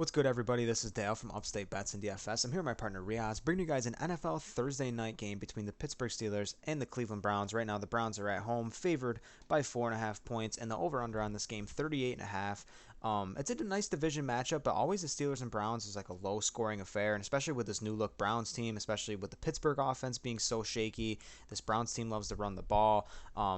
What's good, everybody? This is Dale from Upstate Bets and DFS. I'm here with my partner Reoz, bringing you guys an NFL Thursday night game between the Pittsburgh Steelers and the Cleveland Browns. Right now, the Browns are at home, favored by 4.5 points, and the over/under on this game 38.5. It's a nice division matchup, but always the Steelers and Browns is like a low-scoring affair, and especially with this new-look Browns team, especially with the Pittsburgh offense being so shaky. This Browns team loves to run the ball.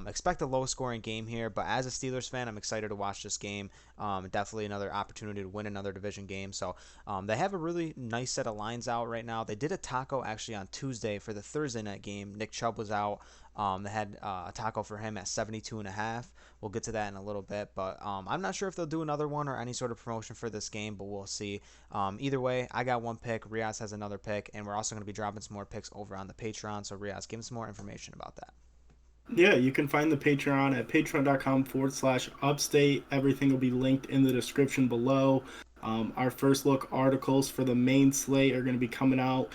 Expect a low-scoring game here, but as a Steelers fan, I'm excited to watch this game. Definitely another opportunity to win another division game. So they have a really nice set of lines out right now. They did a taco actually on Tuesday for the Thursday night game. Nick Chubb was out. They had a taco for him at 72.5. We'll get to that in a little bit, but I'm not sure if they'll do another one or any sort of promotion for this game, but we'll see. Either way, I got one pick. Riaz has another pick, and we're also going to be dropping some more picks over on the Patreon. So Riaz, give me some more information about that. Yeah, you can find the Patreon at patreon.com/upstate. Everything will be linked in the description below. Our first look articles for the main slate are going to be coming out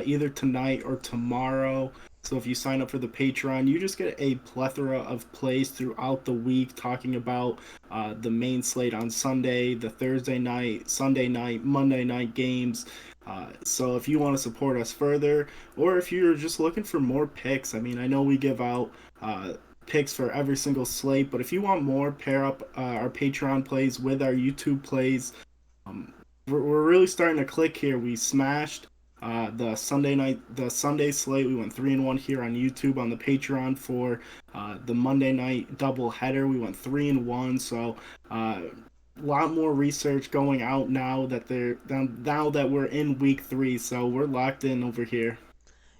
either tonight or tomorrow. So if you sign up for the Patreon, you just get a plethora of plays throughout the week talking about the main slate on Sunday, the Thursday night, Sunday night, Monday night games. So if you want to support us further, or if you're just looking for more picks, I mean, I know we give out uh, picks for every single slate, but if you want more, pair up our Patreon plays with our YouTube plays. Um, we're really starting to click here. We smashed the Sunday slate. We went 3-1 here on YouTube. On the Patreon for the Monday night double header, we went 3-1. So a lot more research going out now that we're in week 3. So we're locked in over here.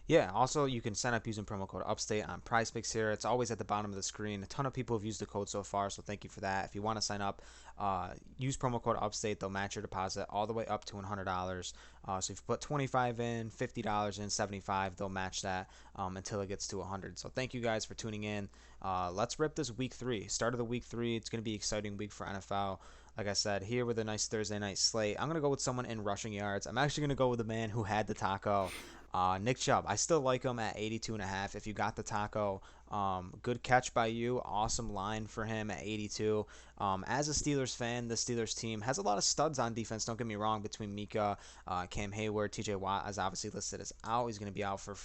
Yeah, also you can sign up using promo code Upstate on Prize Picks here. It's always at the bottom of the screen. A ton of people have used the code so far, so thank you for that. If you want to sign up, use promo code Upstate. They'll match your deposit all the way up to $100. So if you put 25 in, $50 in, 75, they'll match that until it gets to 100. So thank you guys for tuning in. Let's rip this week 3. Start of the week 3. It's going to be an exciting week for NFL. Like I said, here with a nice Thursday night slate. I'm going to go with someone in rushing yards. I'm actually going to go with the man who had the taco. Nick Chubb, I still like him at 82.5. If you got the taco, good catch by you. Awesome line for him at 82. As a Steelers fan, the Steelers team has a lot of studs on defense. Don't get me wrong. Between Mika, Cam Hayward, T.J. Watt is obviously listed as out. He's going to be out for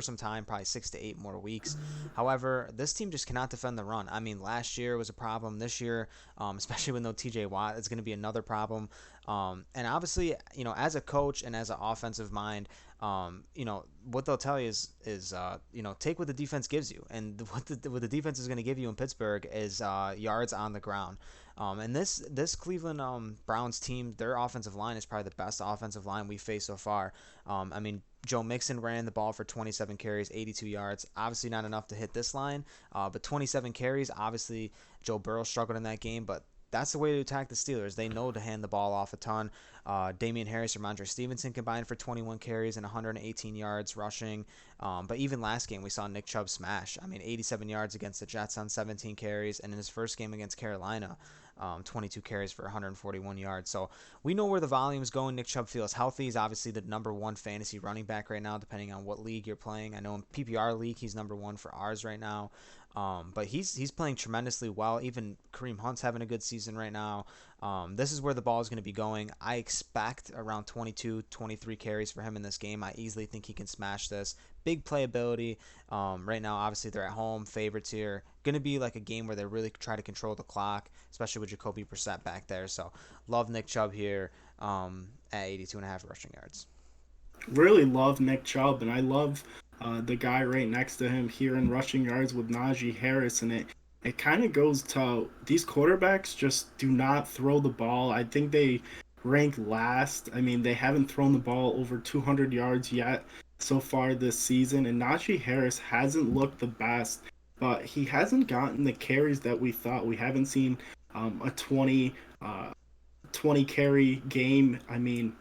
some time, probably 6 to 8 more weeks. However, this team just cannot defend the run. I mean, last year was a problem. This year, especially with no T.J. Watt, it's going to be another problem. And obviously, as a coach and as an offensive mind, what they'll tell you is take what the defense gives you, and what the defense is going to give you in Pittsburgh is yards on the ground. And this Cleveland Browns team, their offensive line is probably the best offensive line we faced so far. I mean, Joe Mixon ran the ball for 27 carries, 82 yards. Obviously not enough to hit this line, but 27 carries. Obviously, Joe Burrow struggled in that game, but that's the way to attack the Steelers. They know to hand the ball off a ton. Damian Harris or Ramondre Stevenson combined for 21 carries and 118 yards rushing. But even last game, we saw Nick Chubb smash. I mean, 87 yards against the Jets on 17 carries. And in his first game against Carolina, 22 carries for 141 yards. So we know where the volume is going. Nick Chubb feels healthy. He's obviously the number one fantasy running back right now, depending on what league you're playing. I know in PPR league, he's number one for ours right now. But he's playing tremendously well. Even Kareem Hunt's having a good season right now. This is where the ball is going to be going. I expect around 22, 23 carries for him in this game. I easily think he can smash this. Big playability. Right now, obviously, they're at home. Favorites here. Going to be like a game where they really try to control the clock, especially with Jacoby Brissett back there. So, love Nick Chubb here at 82.5 rushing yards. Really love Nick Chubb, and I love the guy right next to him here in rushing yards with Najee Harris, and it kind of goes to these quarterbacks just do not throw the ball. I think they rank last. I mean, they haven't thrown the ball over 200 yards yet so far this season, and Najee Harris hasn't looked the best, but he hasn't gotten the carries that we thought. We haven't seen a 20 carry game. I mean,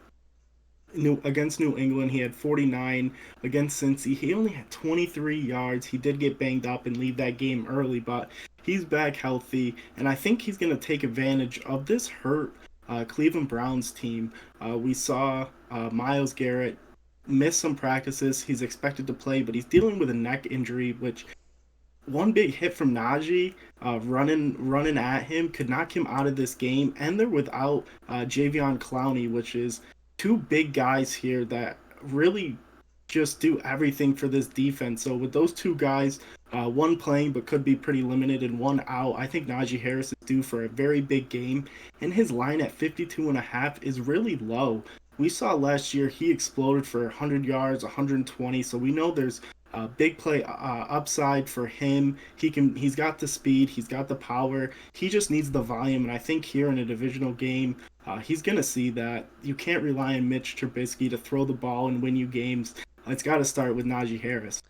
against New England, he had 49. Against Cincy, he only had 23 yards. He did get banged up and leave that game early, but he's back healthy, and I think he's going to take advantage of this hurt Cleveland Browns team. We saw Myles Garrett miss some practices. He's expected to play, but he's dealing with a neck injury, which one big hit from Najee, running at him, could knock him out of this game. And they're without Javion Clowney, which is two big guys here that really just do everything for this defense. So with those two guys, one playing but could be pretty limited and one out, I think Najee Harris is due for a very big game. And his line at 52.5 is really low. We saw last year he exploded for 100 yards, 120. So we know there's big play upside for him. He's got the speed. He's got the power. He just needs the volume. And I think here in a divisional game, he's going to see that you can't rely on Mitch Trubisky to throw the ball and win you games. It's got to start with Najee Harris.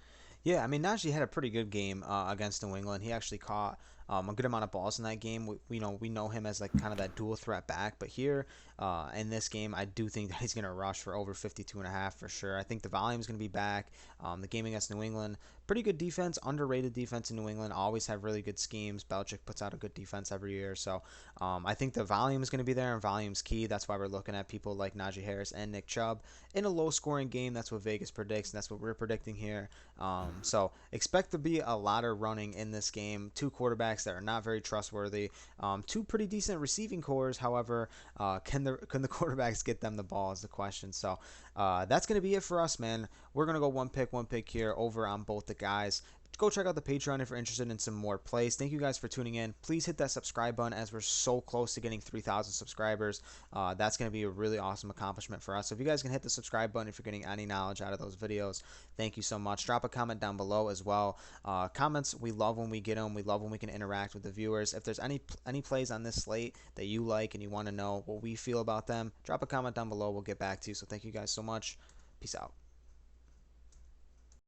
Yeah, I mean Najee had a pretty good game against New England. He actually caught a good amount of balls in that game. We know him as like kind of that dual threat back, but here in this game, I do think that he's going to rush for over 52.5 for sure. I think the volume is going to be back. The game against New England, pretty good defense, underrated defense in New England. Always have really good schemes. Belichick puts out a good defense every year, so I think the volume is going to be there, and volume's key. That's why we're looking at people like Najee Harris and Nick Chubb in a low-scoring game. That's what Vegas predicts, and that's what we're predicting here. So expect to be a lot of running in this game. Two quarterbacks that are not very trustworthy. Two pretty decent receiving cores. However, can the quarterbacks get them the ball is the question. So that's going to be it for us, man. We're going to go one pick here over on both the guys. Go check out the Patreon if you're interested in some more plays. Thank you guys for tuning in. Please hit that subscribe button as we're so close to getting 3,000 subscribers. That's going to be a really awesome accomplishment for us. So if you guys can hit the subscribe button if you're getting any knowledge out of those videos, thank you so much. Drop a comment down below as well. Comments, we love when we get them. We love when we can interact with the viewers. If there's any plays on this slate that you like and you want to know what we feel about them, drop a comment down below. We'll get back to you. So thank you guys so much. Peace out.